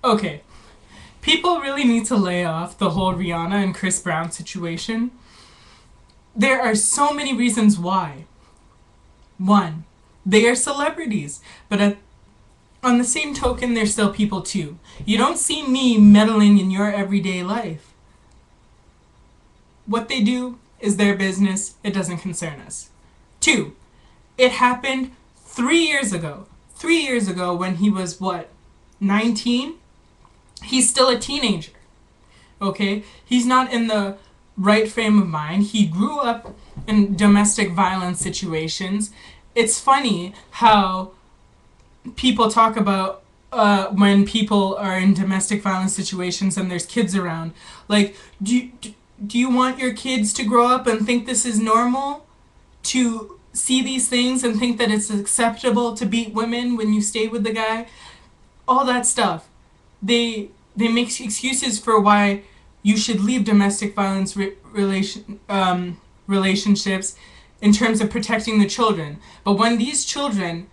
Okay, people really need to lay off the whole Rihanna and Chris Brown situation. There are so many reasons why. One, they are celebrities, but on the same token, they're still people too. You don't see me meddling in your everyday life. What they do is their business, it doesn't concern us. Two, it happened 3 years ago. 3 years ago when he was what, 19? He's still a teenager. Okay? He's not in the right frame of mind. He grew up in domestic violence situations. It's funny how people talk about when people are in domestic violence situations and there's kids around. Like, do you want your kids to grow up and think this is normal? To see these things and think that it's acceptable to beat women when you stay with the guy? All that stuff. They make excuses for why you should leave domestic violence relationships in terms of protecting the children. But when these children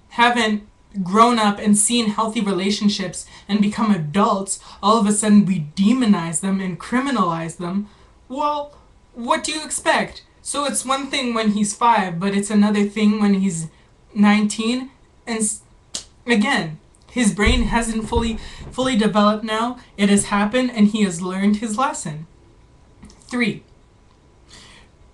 haven't grown up and seen healthy relationships and become adults, all of a sudden we demonize them and criminalize them. Well, what do you expect? So it's one thing when he's 5, but it's another thing when he's 19. And again, his brain hasn't fully developed now. It has happened and he has learned his lesson. 3.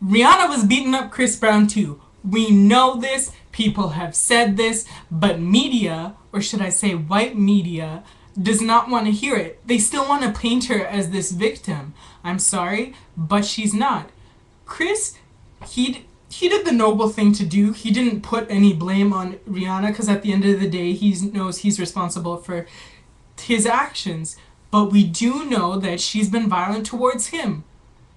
Rihanna was beating up Chris Brown too. We know this, people have said this, but media, or should I say white media, does not want to hear it. They still want to paint her as this victim. I'm sorry, but she's not. Chris, he did the noble thing to do. He didn't put any blame on Rihanna because at the end of the day, he knows he's responsible for his actions. But we do know that she's been violent towards him.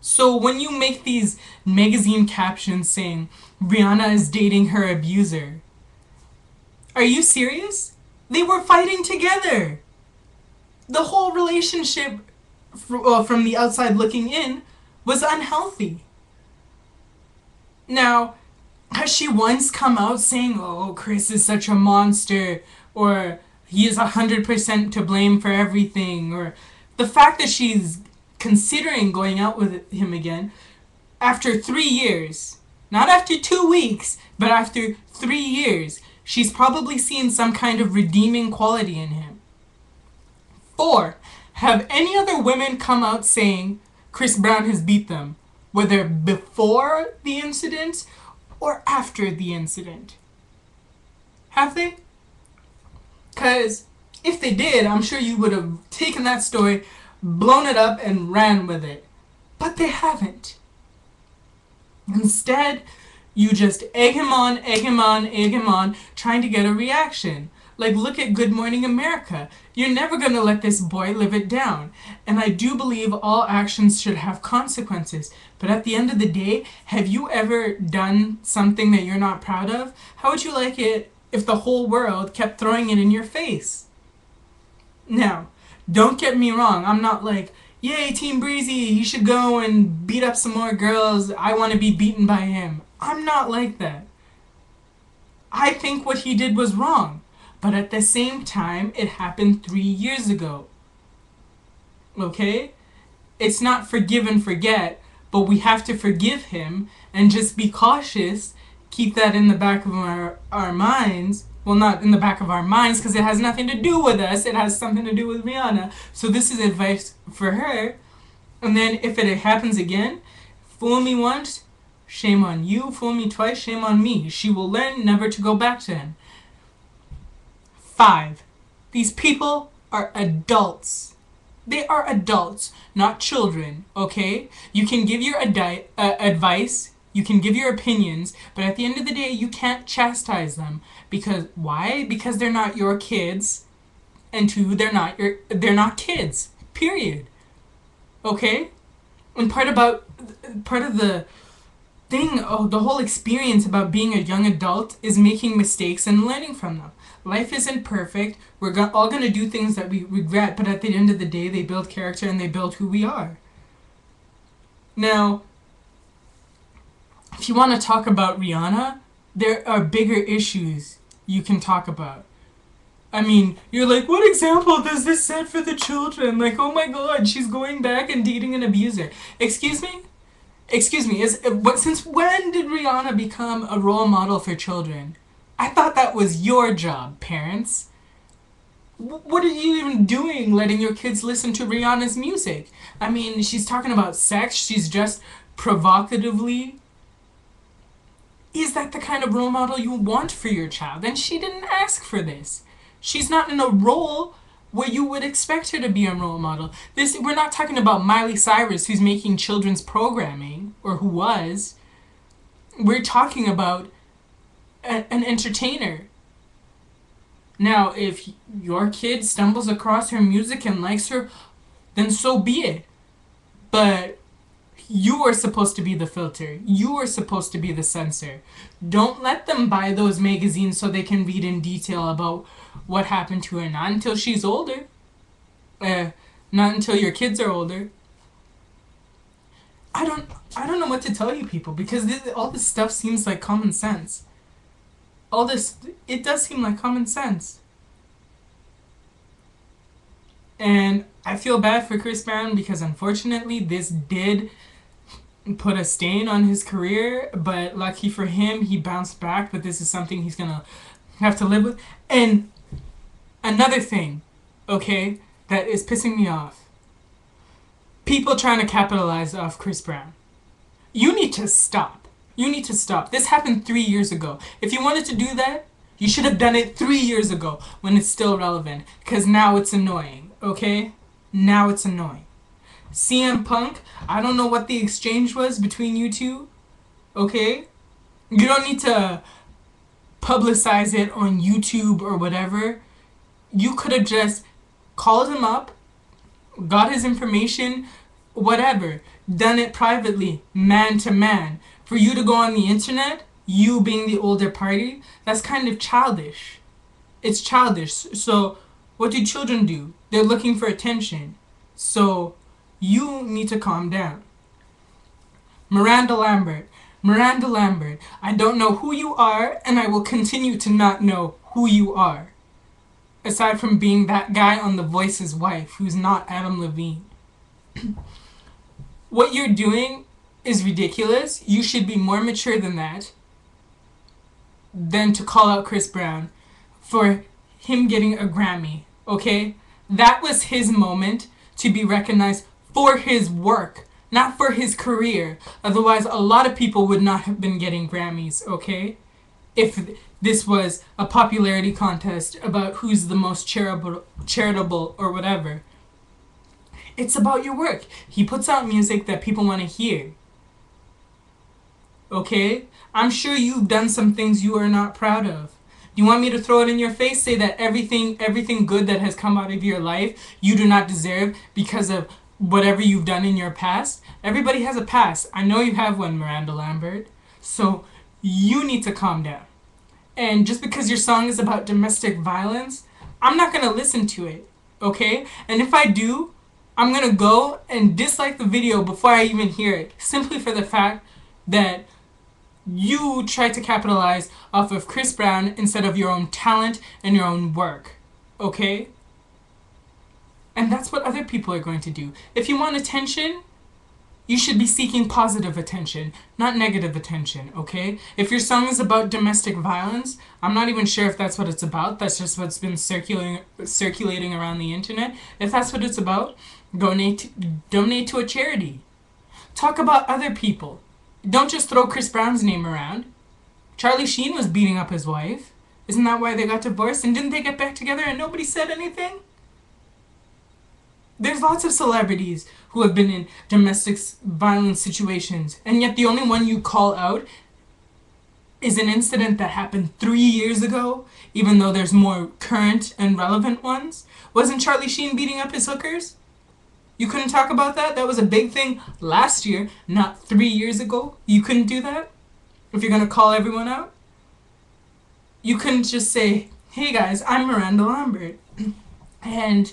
So when you make these magazine captions saying Rihanna is dating her abuser, are you serious? They were fighting together. The whole relationship, from the outside looking in, was unhealthy. Now, has she once come out saying, oh, Chris is such a monster, or he is 100% to blame for everything, or the fact that she's considering going out with him again after 3 years, not after 2 weeks, but after 3 years, she's probably seen some kind of redeeming quality in him. 4, have any other women come out saying Chris Brown has beat them, whether before the incident or after the incident? Have they? Because if they did, I'm sure you would have taken that story, blown it up, and ran with it. But they haven't. Instead, you just egg him on, egg him on, egg him on, trying to get a reaction. Like, look at Good Morning America. You're never going to let this boy live it down. And I do believe all actions should have consequences. But at the end of the day, have you ever done something that you're not proud of? How would you like it if the whole world kept throwing it in your face? Now, don't get me wrong. I'm not like, yay, Team Breezy, he should go and beat up some more girls. I want to be beaten by him. I'm not like that. I think what he did was wrong. But at the same time, it happened 3 years ago. Okay? It's not forgive and forget, but we have to forgive him and just be cautious. Keep that in the back of our minds. Well, not in the back of our minds because it has nothing to do with us. It has something to do with Rihanna. So this is advice for her. And then if it happens again, fool me once, shame on you. Fool me twice, shame on me. She will learn never to go back to him. 5. These people are adults. They are adults, not children, okay? You can give your advice, you can give your opinions, but at the end of the day, you can't chastise them. Because, why? Because they're not your kids, and 2, they're not kids, period. Okay? And part of the thing, the whole experience about being a young adult is making mistakes and learning from them. Life isn't perfect. We're all going to do things that we regret, but at the end of the day, they build character and they build who we are. Now, if you want to talk about Rihanna, there are bigger issues you can talk about. I mean, you're like, what example does this set for the children? Like, oh my god, she's going back and dating an abuser. Excuse me? Excuse me, since when did Rihanna become a role model for children? I thought that was your job, parents. What are you even doing letting your kids listen to Rihanna's music? I mean, she's talking about sex, she's just provocatively. Is that the kind of role model you want for your child? And she didn't ask for this. She's not in a role where you would expect her to be a role model. We're not talking about Miley Cyrus, who's making children's programming, or who was. We're talking about an entertainer. Now, if your kid stumbles across her music and likes her, then so be it. But you are supposed to be the filter. You are supposed to be the censor. Don't let them buy those magazines so they can read in detail about what happened to her. Not until she's older. Not until your kids are older. I don't know what to tell you people, because all this stuff seems like common sense. It does seem like common sense. And I feel bad for Chris Brown, because unfortunately this did put a stain on his career, but lucky for him, he bounced back. But this is something he's gonna have to live with. And another thing, okay, that is pissing me off. People trying to capitalize off Chris Brown. You need to stop. You need to stop. This happened 3 years ago. If you wanted to do that, you should have done it 3 years ago when it's still relevant. Because now it's annoying, okay? Now it's annoying. CM Punk, I don't know what the exchange was between you two, okay? You don't need to publicize it on YouTube or whatever. You could have just called him up, got his information, whatever, done it privately, man to man. For you to go on the internet, you being the older party, that's kind of childish. It's childish. So what do children do? They're looking for attention. So you need to calm down. Miranda Lambert, I don't know who you are, and I will continue to not know who you are. Aside from being that guy on The Voice's wife, who's not Adam Levine. What you're doing is ridiculous. You should be more mature than that, than to call out Chris Brown for him getting a Grammy, okay? That was his moment to be recognized for his work, not for his career. Otherwise, a lot of people would not have been getting Grammys, okay? If this was a popularity contest about who's the most charitable or whatever. It's about your work. He puts out music that people want to hear. Okay? I'm sure you've done some things you are not proud of. Do you want me to throw it in your face? Say that everything good that has come out of your life you do not deserve because of whatever you've done in your past? Everybody has a past. I know you have one, Miranda Lambert. So you need to calm down. And just because your song is about domestic violence, I'm not going to listen to it. Okay? And if I do, I'm going to go and dislike the video before I even hear it. Simply for the fact that you tried to capitalize off of Chris Brown instead of your own talent and your own work. Okay? And that's what other people are going to do. If you want attention, you should be seeking positive attention, not negative attention, okay? If your song is about domestic violence, I'm not even sure if that's what it's about. That's just what's been circulating around the internet. If that's what it's about, donate to a charity. Talk about other people. Don't just throw Chris Brown's name around. Charlie Sheen was beating up his wife. Isn't that why they got divorced? And didn't they get back together and nobody said anything? There's lots of celebrities who have been in domestic violence situations, and yet the only one you call out is an incident that happened 3 years ago, even though there's more current and relevant ones. Wasn't Charlie Sheen beating up his hookers? You couldn't talk about that? That was a big thing last year, not 3 years ago. You couldn't do that? If you're going to call everyone out? You couldn't just say, hey guys, I'm Miranda Lambert, and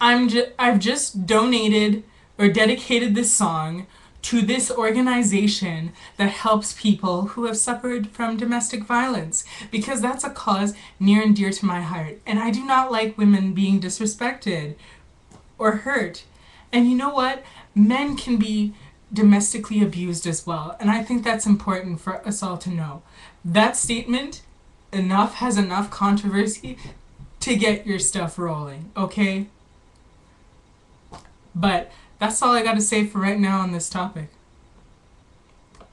I've just donated or dedicated this song to this organization that helps people who have suffered from domestic violence, because that's a cause near and dear to my heart. And I do not like women being disrespected or hurt. And you know what? Men can be domestically abused as well. And I think that's important for us all to know. That statement has enough controversy to get your stuff rolling, okay? But that's all I got to say for right now on this topic.